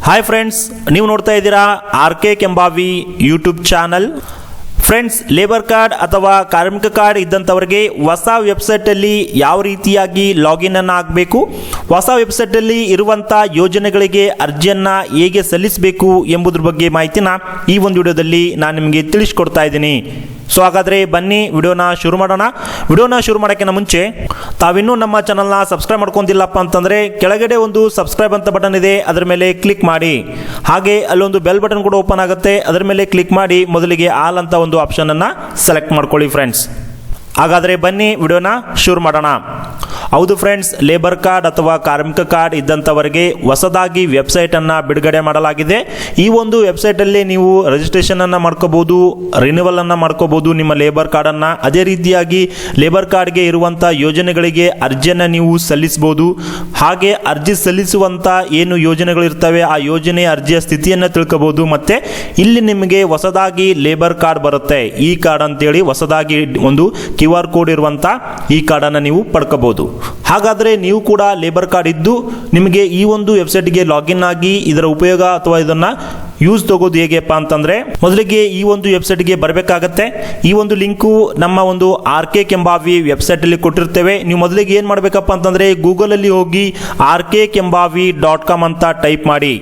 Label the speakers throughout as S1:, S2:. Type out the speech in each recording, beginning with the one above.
S1: Hi friends, ನೀವು ನೋಡ್ತಾ ಇದ್ದೀರಾ RK. Kembhavi YouTube channel. Friends, labour card ಅಥವಾ ಕಾರ್ಮಿಕ ಕಾರ್ಡ್ ಇದ್ದಂಥವರಿಗೆ ಹೊಸ ವೆಬ್ಸೈಟಲ್ಲಿ ಯಾವ ರೀತಿಯಾಗಿ ಲಾಗಿನ್ ಅನ್ನು ಆಗಬೇಕು, ಹೊಸ ವೆಬ್ಸೈಟಲ್ಲಿ ಇರುವಂಥ ಯೋಜನೆಗಳಿಗೆ ಅರ್ಜಿಯನ್ನು ಹೇಗೆ ಸಲ್ಲಿಸಬೇಕು ಎಂಬುದ್ರ ಬಗ್ಗೆ ಮಾಹಿತಿನ ಈ ಒಂದು ವಿಡಿಯೋದಲ್ಲಿ ನಾನು ನಿಮಗೆ ತಿಳಿಸ್ಕೊಡ್ತಾ ಇದ್ದೀನಿ. ಸೊ ಹಾಗಾದರೆ ಬನ್ನಿ ವಿಡಿಯೋನ ಶುರು ಮಾಡೋಣ. ವಿಡಿಯೋನ ಶುರು ಮಾಡೋಕ್ಕಿಂತ ಮುಂಚೆ ತಾವಿನ್ನೂ ನಮ್ಮ ಚಾನಲ್ನ ಸಬ್ಸ್ಕ್ರೈಬ್ ಮಾಡ್ಕೊಂಡಿಲ್ಲಪ್ಪ ಅಂತಂದರೆ ಕೆಳಗಡೆ ಒಂದು ಸಬ್ಸ್ಕ್ರೈಬ್ ಅಂತ ಬಟನ್ ಇದೆ, ಅದರ ಮೇಲೆ ಕ್ಲಿಕ್ ಮಾಡಿ. ಹಾಗೆ ಅಲ್ಲೊಂದು ಬೆಲ್ ಬಟನ್ ಕೂಡ ಓಪನ್ ಆಗುತ್ತೆ, ಅದರ ಮೇಲೆ ಕ್ಲಿಕ್ ಮಾಡಿ ಮೊದಲಿಗೆ ಆಲ್ ಅಂತ ಒಂದು ಆಪ್ಷನನ್ನು ಸೆಲೆಕ್ಟ್ ಮಾಡ್ಕೊಳ್ಳಿ ಫ್ರೆಂಡ್ಸ್. ಹಾಗಾದರೆ ಬನ್ನಿ ವಿಡಿಯೋನ ಶುರು ಮಾಡೋಣ. ಹೌದು ಫ್ರೆಂಡ್ಸ್, ಲೇಬರ್ ಕಾರ್ಡ್ ಅಥವಾ ಕಾರ್ಮಿಕ ಕಾರ್ಡ್ ಇದ್ದಂಥವರಿಗೆ ಹೊಸದಾಗಿ ವೆಬ್ಸೈಟನ್ನು ಬಿಡುಗಡೆ ಮಾಡಲಾಗಿದೆ. ಈ ಒಂದು ವೆಬ್ಸೈಟಲ್ಲಿ ನೀವು ರಿಜಿಸ್ಟ್ರೇಷನನ್ನು ಮಾಡ್ಕೋಬೋದು, ರಿನ್ಯೂವಲನ್ನು ಮಾಡ್ಕೋಬೋದು ನಿಮ್ಮ ಲೇಬರ್ ಕಾರ್ಡನ್ನು. ಅದೇ ರೀತಿಯಾಗಿ ಲೇಬರ್ ಕಾರ್ಡ್ಗೆ ಇರುವಂಥ ಯೋಜನೆಗಳಿಗೆ ಅರ್ಜಿಯನ್ನು ನೀವು ಸಲ್ಲಿಸ್ಬೋದು. ಹಾಗೆ ಅರ್ಜಿ ಸಲ್ಲಿಸುವಂಥ ಏನು ಯೋಜನೆಗಳಿರ್ತವೆ ಆ ಯೋಜನೆಯ ಅರ್ಜಿಯ ಸ್ಥಿತಿಯನ್ನು ತಿಳ್ಕೋಬೋದು. ಮತ್ತು ಇಲ್ಲಿ ನಿಮಗೆ ಹೊಸದಾಗಿ ಲೇಬರ್ ಕಾರ್ಡ್ ಬರುತ್ತೆ, ಈ ಕಾರ್ಡ್ ಅಂತೇಳಿ ಹೊಸದಾಗಿ ಒಂದು QR ಕೋಡ್ ಇರುವಂಥ ಈ ಕಾರ್ಡನ್ನು ನೀವು ಪಡ್ಕೋಬೋದು. ಹಾಗಾದರೆ ನೀವು ಕೂಡ ಲೇಬರ್ ಕಾರ್ಡ್ ಇದ್ದು ನಿಮಗೆ ಈ ಒಂದು ವೆಬ್ಸೈಟ್ಗೆ ಲಾಗಿನ್ ಆಗಿ ಇದರ ಉಪಯೋಗ ಅಥವಾ ಇದನ್ನು ಯೂಸ್ ತಗೋದು ಹೇಗೆಪ್ಪ ಅಂತಂದರೆ, ಮೊದಲಿಗೆ ಈ ಒಂದು ವೆಬ್ಸೈಟ್ಗೆ ಬರಬೇಕಾಗತ್ತೆ. ಈ ಒಂದು ಲಿಂಕು ನಮ್ಮ ಒಂದು ಆರ್.ಕೆ. ಕೆಂಬಾವಿ ವೆಬ್ಸೈಟಲ್ಲಿ ಕೊಟ್ಟಿರ್ತೇವೆ. ನೀವು ಮೊದಲಿಗೆ ಏನು ಮಾಡಬೇಕಪ್ಪ ಅಂತಂದರೆ ಗೂಗಲಲ್ಲಿ ಹೋಗಿ rkembavi.com ಅಂತ ಟೈಪ್ ಮಾಡಿ.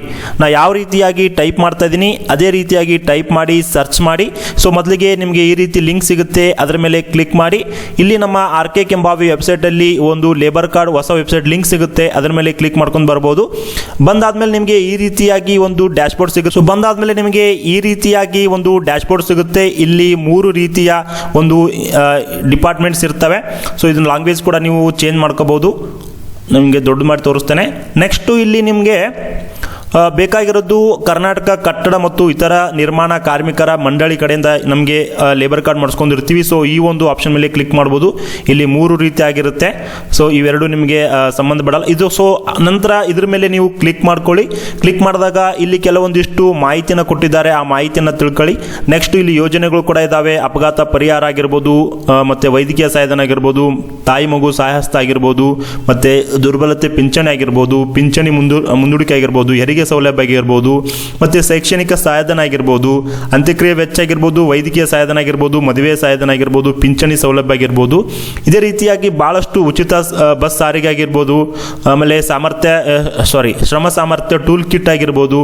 S1: ನಾ ಯಾವ ರೀತಿಯಾಗಿ ಟೈಪ್ ಮಾಡ್ತಾ ಇದ್ದೀನಿ ಅದೇ ರೀತಿಯಾಗಿ ಟೈಪ್ ಮಾಡಿ ಸರ್ಚ್ ಮಾಡಿ. ಸೊ ಮೊದಲಿಗೆ ನಿಮಗೆ ಈ ರೀತಿ ಲಿಂಕ್ ಸಿಗುತ್ತೆ, ಅದರ ಮೇಲೆ ಕ್ಲಿಕ್ ಮಾಡಿ. ಇಲ್ಲಿ ನಮ್ಮ ಆರ್.ಕೆ. ಕೆಂಬಾವಿ ವೆಬ್ಸೈಟಲ್ಲಿ ಒಂದು ಲೇಬರ್ ಕಾರ್ಡ್ ಹೊಸ ವೆಬ್ಸೈಟ್ ಲಿಂಕ್ ಸಿಗುತ್ತೆ, ಅದರ ಮೇಲೆ ಕ್ಲಿಕ್ ಮಾಡ್ಕೊಂಡು ಬರ್ಬೋದು. ಬಂದಾದ್ಮೇಲೆ ನಿಮಗೆ ಈ ರೀತಿಯಾಗಿ ಒಂದು ಡ್ಯಾಶ್ಬೋರ್ಡ್ ಸಿಗುತ್ತೆ. ಬಂದಾದ್ಮೇಲೆ ನಿಮಗೆ ಈ ರೀತಿಯಾಗಿ ಒಂದು ಡ್ಯಾಶ್ಬೋರ್ಡ್ ಸಿಗುತ್ತೆ. ಇಲ್ಲಿ 3 ರೀತಿಯ ಒಂದು ಡಿಪಾರ್ಟ್ಮೆಂಟ್ಸ್ ಇರ್ತವೆ. ಸೊ ಇದನ್ನ ಲ್ಯಾಂಗ್ವೇಜ್ ಕೂಡ ನೀವು ಚೇಂಜ್ ಮಾಡ್ಕೋಬಹುದು. ನಿಮಗೆ ದೊಡ್ಡ ಮಾಡಿ ತೋರಿಸ್ತೇನೆ. ನೆಕ್ಸ್ಟು ಇಲ್ಲಿ ನಿಮಗೆ ಬೇಕಾಗಿರೋದು ಕರ್ನಾಟಕ ಕಟ್ಟಡ ಮತ್ತು ಇತರ ನಿರ್ಮಾಣ ಕಾರ್ಮಿಕರ ಮಂಡಳಿ ಕಡೆಯಿಂದ ನಮಗೆ ಲೇಬರ್ ಕಾರ್ಡ್ ಮಾಡಿಸ್ಕೊಂಡಿರ್ತೀವಿ. ಸೊ ಈ ಒಂದು ಆಪ್ಷನ್ ಮೇಲೆ ಕ್ಲಿಕ್ ಮಾಡ್ಬೋದು. ಇಲ್ಲಿ 3 ರೀತಿ ಆಗಿರುತ್ತೆ. ಸೊ ಇವೆರಡು ನಿಮಗೆ ಸಂಬಂಧಪಡಲ್ಲ ಇದು. ಸೊ ನಂತರ ಇದ್ರ ಮೇಲೆ ನೀವು ಕ್ಲಿಕ್ ಮಾಡ್ಕೊಳ್ಳಿ. ಕ್ಲಿಕ್ ಮಾಡಿದಾಗ ಇಲ್ಲಿ ಕೆಲವೊಂದಿಷ್ಟು ಮಾಹಿತಿನ ಕೊಟ್ಟಿದ್ದಾರೆ, ಆ ಮಾಹಿತಿಯನ್ನು ತಿಳ್ಕೊಳ್ಳಿ. ನೆಕ್ಸ್ಟ್ ಇಲ್ಲಿ ಯೋಜನೆಗಳು ಕೂಡ ಇದ್ದಾವೆ. ಅಪಘಾತ ಪರಿಹಾರ ಆಗಿರ್ಬೋದು, ಮತ್ತು ವೈದ್ಯಕೀಯ ಸಹಾಯಧನ ಆಗಿರ್ಬೋದು, ತಾಯಿ ಮಗು ಸಹಾಯಹಸ್ತ ಆಗಿರ್ಬೋದು, ಮತ್ತು ದುರ್ಬಲತೆ ಪಿಂಚಣಿ ಆಗಿರ್ಬೋದು, ಪಿಂಚಣಿ ಮುಂದೂಡಿಕೆ ಆಗಿರ್ಬೋದು, ಹೆರಿಗೆ ಸೌಲಭ್ಯ ಆಗಿರ್ಬೋದು, ಮತ್ತು ಶೈಕ್ಷಣಿಕ ಸಹಾಯಧನ ಆಗಿರ್ಬೋದು, ಅಂತ್ಯಕ್ರಿಯೆ ವೆಚ್ಚ ಆಗಿರ್ಬೋದು, ವೈದ್ಯಕೀಯ ಸಹಾಯಧನ ಆಗಿರ್ಬೋದು, ಮದುವೆ ಸಹಾಯಧನ ಆಗಿರ್ಬೋದು, ಪಿಂಚಣಿ ಸೌಲಭ್ಯ ಆಗಿರ್ಬೋದು. ಇದೇ ರೀತಿಯಾಗಿ ಭಾಳಷ್ಟು ಉಚಿತ ಬಸ್ ಸಾರಿಗೆ ಆಗಿರ್ಬೋದು, ಆಮೇಲೆ ಶ್ರಮ ಸಾಮರ್ಥ್ಯ ಟೂಲ್ ಕಿಟ್ ಆಗಿರ್ಬೋದು,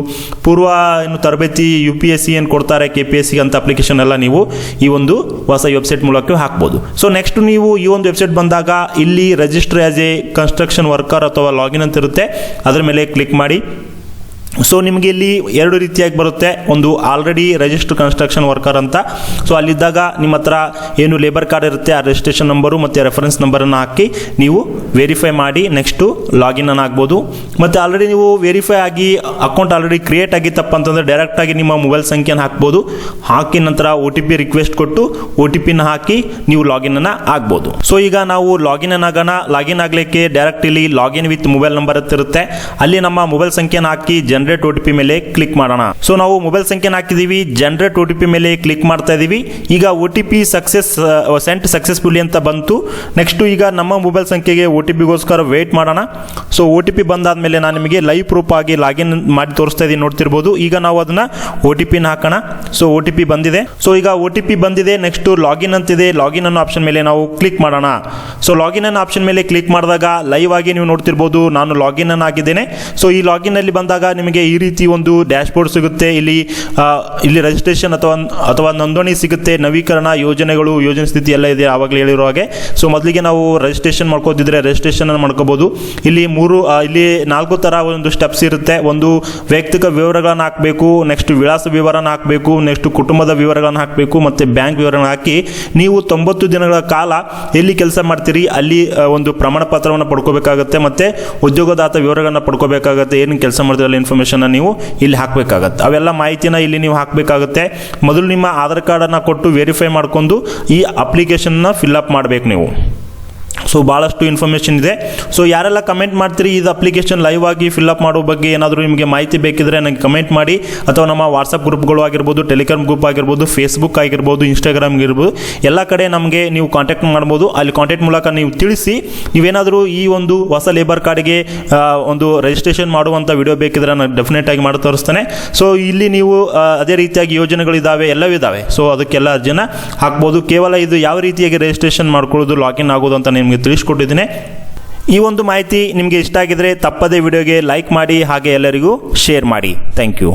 S1: ಪೂರ್ವ ಏನು ತರಬೇತಿ UPSC ಏನು ಕೊಡ್ತಾರೆ KPSC ಅಂತ ಅಪ್ಲಿಕೇಶನ್ ಎಲ್ಲ ನೀವು ಈ ಒಂದು ಹೊಸ ವೆಬ್ಸೈಟ್ ಮೂಲಕ ಹಾಕ್ಬೋದು. ಸೊ ನೆಕ್ಸ್ಟ್ ನೀವು ಈ ಒಂದು ವೆಬ್ಸೈಟ್ ಬಂದಾಗ ಇಲ್ಲಿ register as A construction worker ಅಥವಾ ಲಾಗಿನ್ ಅಂತ ಇರುತ್ತೆ, ಅದರ ಮೇಲೆ ಕ್ಲಿಕ್ ಮಾಡಿ. ಸೊ ನಿಮಗೆ ಇಲ್ಲಿ 2 ರೀತಿಯಾಗಿ ಬರುತ್ತೆ. ಒಂದು ಆಲ್ರೆಡಿ ರಿಜಿಸ್ಟರ್ ಕನ್ಸ್ಟ್ರಕ್ಷನ್ ವರ್ಕರ್ ಅಂತ. ಸೊ ಅಲ್ಲಿದ್ದಾಗ ನಿಮ್ಮ ಹತ್ರ ಏನು ಲೇಬರ್ ಕಾರ್ಡ್ ಇರುತ್ತೆ ಆ ರಿಜಿಸ್ಟ್ರೇಷನ್ ನಂಬರು ಮತ್ತು ರೆಫರೆನ್ಸ್ ನಂಬರನ್ನು ಹಾಕಿ ನೀವು ವೆರಿಫೈ ಮಾಡಿ ನೆಕ್ಸ್ಟು ಲಾಗಿನ್ ಅನ್ನು ಆಗ್ಬೋದು. ಮತ್ತು ಆಲ್ರೆಡಿ ನೀವು ವೆರಿಫೈ ಆಗಿ ಅಕೌಂಟ್ ಆಲ್ರೆಡಿ ಕ್ರಿಯೇಟ್ ಆಗಿತ್ತಪ್ಪ ಅಂತಂದರೆ ಡೈರೆಕ್ಟಾಗಿ ನಿಮ್ಮ ಮೊಬೈಲ್ ಸಂಖ್ಯೆನ ಹಾಕ್ಬೋದು. ಹಾಕಿ ನಂತರ OTP ರಿಕ್ವೆಸ್ಟ್ ಕೊಟ್ಟು OTPನ ಹಾಕಿ ನೀವು ಲಾಗಿನ್ ಅನ್ನು ಆಗ್ಬೋದು. ಸೊ ಈಗ ನಾವು ಲಾಗಿನ್ ಆಗೋಣ. ಲಾಗಿನ್ ಆಗಲಿಕ್ಕೆ ಡೈರೆಕ್ಟ್ ಇಲ್ಲಿ ಲಾಗಿನ್ ವಿತ್ ಮೊಬೈಲ್ ನಂಬರ್ ಅಂತ ಇರುತ್ತೆ, ಅಲ್ಲಿ ನಮ್ಮ ಮೊಬೈಲ್ ಸಂಖ್ಯೆನ ಹಾಕಿ ಜನರೇಟ್ OTP ಮೇಲೆ ಕ್ಲಿಕ್ ಮಾಡೋಣ. ಸೊ ನಾವು ಮೊಬೈಲ್ ಸಂಖ್ಯೆನ ಹಾಕಿದೀವಿ, ಜನರೇಟ್ OTP ಮೇಲೆ ಕ್ಲಿಕ್ ಮಾಡ್ತಾ ಇದೀವಿ. ಈಗ OTP ಸೆಂಟ್ ಸಕ್ಸಸ್ಫುಲಿ ಅಂತ ಬಂತು. ನೆಕ್ಸ್ಟ್ ಈಗ ನಮ್ಮ ಮೊಬೈಲ್ ಸಂಖ್ಯೆಗೆ OTPಗೋಸ್ಕರ ವೇಟ್ ಮಾಡೋಣ. ಸೊ OTP ಬಂದಾದ್ಮೇಲೆ ನಾನು ನಿಮಗೆ ಲೈವ್ ಪ್ರೂಫ್ ಆಗಿ ಲಾಗಿನ್ ಮಾಡಿ ತೋರಿಸ್ತಾ ಇದ್ದೀನಿ, ನೋಡ್ತಿರ್ಬೋದು. ಈಗ ನಾವು ಅದನ್ನ OTPನ ಹಾಕೋಣ. ಸೊ OTP ಬಂದಿದೆ. ಸೊ ಈಗ OTP ಬಂದಿದೆ. ನೆಕ್ಸ್ಟ್ ಲಾಗಿನ್ ಅಂತಿದೆ, ಲಾಗಿನ್ ಅನ್ನೋ ಆಪ್ಷನ್ ಮೇಲೆ ನಾವು ಕ್ಲಿಕ್ ಮಾಡೋಣ. ಸೊ ಲಾಗಿನ್ ಅನ್ನೋ ಆಪ್ಷನ್ ಮೇಲೆ ಕ್ಲಿಕ್ ಮಾಡಿದಾಗ ಲೈವ್ ಆಗಿ ನೀವು ನೋಡ್ತಿರ್ಬೋದು ನಾನು ಲಾಗಿನ್ ಅನ್ನು ಆಗಿದ್ದೇನೆ. ಸೊ ಈ ಲಾಗಿನ್ ಅಲ್ಲಿ ಬಂದಾಗ ನಿಮಗೆ ಈ ರೀತಿ ಒಂದು ಡ್ಯಾಶ್ಬೋರ್ಡ್ ಸಿಗುತ್ತೆ. ಇಲ್ಲಿ ರಿಜಿಸ್ಟ್ರೇಷನ್ ಅಥವಾ ನೋಂದಣಿ ಸಿಗುತ್ತೆ, ನವೀಕರಣ ಯೋಜನೆಗಳು, ಯೋಜನೆ ಸ್ಥಿತಿ ಎಲ್ಲ ಇದೆ ಆವಾಗಲೇ ಹೇಳಿರೋ ಹಾಗೆ. ಸೊ ಮೊದಲಿಗೆ ನಾವು ರಿಜಿಸ್ಟ್ರೇಷನ್ ಮಾಡ್ಕೋತಿದ್ರೆ ರಿಜಿಸ್ಟ್ರೇಷನ್ ಅನ್ನು ಮಾಡ್ಕೋಬಹುದು. ಇಲ್ಲಿ 4 ಥರ ಒಂದು ಸ್ಟೆಪ್ಸ್ ಇರುತ್ತೆ. ಒಂದು ವೈಯಕ್ತಿಕ ವಿವರಗಳನ್ನು ಹಾಕಬೇಕು, ನೆಕ್ಸ್ಟ್ ವಿಳಾಸ ವಿವರನ ಹಾಕಬೇಕು, ನೆಕ್ಸ್ಟ್ ಕುಟುಂಬದ ವಿವರಗಳನ್ನು ಹಾಕಬೇಕು, ಮತ್ತು ಬ್ಯಾಂಕ್ ವಿವರಗಳನ್ನು ಹಾಕಿ ನೀವು 90 ದಿನಗಳ ಕಾಲ ಎಲ್ಲಿ ಕೆಲಸ ಮಾಡ್ತೀರಿ ಅಲ್ಲಿ ಒಂದು ಪ್ರಮಾಣ ಪತ್ರವನ್ನು ಪಡ್ಕೋಬೇಕಾಗುತ್ತೆ, ಮತ್ತು ಉದ್ಯೋಗದಾತ ವಿವರಗಳನ್ನು ಪಡ್ಕೋಬೇಕಾಗುತ್ತೆ. ಏನು ಕೆಲಸ ಮಾಡ್ತೀರಲ್ಲ ಇನ್ಫಾರ್ಮೇಷನ್ ನೀವು ಇಲ್ಲಿ ಹಾಕಬೇಕಾಗತ್ತೆ. ಅವೆಲ್ಲ ಮಾಹಿತಿನ ಇಲ್ಲಿ ನೀವು ಹಾಕಬೇಕಾಗುತ್ತೆ. ಮೊದಲು ನಿಮ್ಮ ಆಧಾರ್ ಕಾರ್ಡನ್ನು ಕೊಟ್ಟು ವೆರಿಫೈ ಮಾಡ್ಕೊಂಡು ಈ ಅಪ್ಲಿಕೇಶನ್ನ ಫಿಲ್ ಅಪ್ ಮಾಡಬೇಕು ನೀವು. ಸೊ ಭಾಳಷ್ಟು ಇನ್ಫಾರ್ಮೇಷನ್ ಇದೆ. ಸೊ ಯಾರೆಲ್ಲ ಕಮೆಂಟ್ ಮಾಡ್ತೀರಿ ಇದು ಅಪ್ಲಿಕೇಶನ್ ಲೈವ್ ಆಗಿ ಫಿಲ್ಅಪ್ ಮಾಡೋ ಬಗ್ಗೆ ಏನಾದರೂ ನಿಮಗೆ ಮಾಹಿತಿ ಬೇಕಿದ್ರೆ ನನಗೆ ಕಮೆಂಟ್ ಮಾಡಿ, ಅಥವಾ ನಮ್ಮ ವಾಟ್ಸಪ್ ಗ್ರೂಪ್ಗಳು ಆಗಿರ್ಬೋದು, ಟೆಲಿಗ್ರಾಮ್ ಗ್ರೂಪ್ ಆಗಿರ್ಬೋದು, ಫೇಸ್ಬುಕ್ ಆಗಿರ್ಬೋದು, ಇನ್ಸ್ಟಾಗ್ರಾಮ್ ಇರ್ಬೋದು, ಎಲ್ಲ ಕಡೆ ನಮಗೆ ನೀವು ಕಾಂಟ್ಯಾಕ್ಟ್ ಮಾಡ್ಬೋದು. ಅಲ್ಲಿ ಕಾಂಟ್ಯಾಕ್ಟ್ ಮೂಲಕ ನೀವು ತಿಳಿಸಿ ನೀವೇನಾದರೂ ಈ ಒಂದು ಹೊಸ ಲೇಬರ್ ಕಾರ್ಡ್ಗೆ ಒಂದು ರಿಜಿಸ್ಟ್ರೇಷನ್ ಮಾಡುವಂಥ ವಿಡಿಯೋ ಬೇಕಿದ್ರೆ ನಾನು ಡೆಫಿನೆಟ್ ಆಗಿ ಮಾಡಿ ತೋರಿಸ್ತೇನೆ. ಸೊ ಇಲ್ಲಿ ನೀವು ಅದೇ ರೀತಿಯಾಗಿ ಯೋಜನೆಗಳಿದ್ದಾವೆ, ಎಲ್ಲವೂ ಇದ್ದಾವೆ. ಸೊ ಅದಕ್ಕೆಲ್ಲ ಅರ್ಜಿನ ಹಾಕ್ಬೋದು. ಕೇವಲ ಇದು ಯಾವ ರೀತಿಯಾಗಿ ರಿಜಿಸ್ಟ್ರೇಷನ್ ಮಾಡ್ಕೊಳ್ಳೋದು, ಲಾಗಿನ್ ಆಗೋದು ಅಂತ ನಿಮಗೆ ತಿಳಿಸ್ಕೊಟ್ಟಿದ್ದೀನಿ. ಈ ಒಂದು ಮಾಹಿತಿ ನಿಮಗೆ ಇಷ್ಟ ಆಗಿದ್ರೆ ತಪ್ಪದೇ ವಿಡಿಯೋಗೆ ಲೈಕ್ ಮಾಡಿ, ಹಾಗೆ ಎಲ್ಲರಿಗೂ ಶೇರ್ ಮಾಡಿ. Thank you.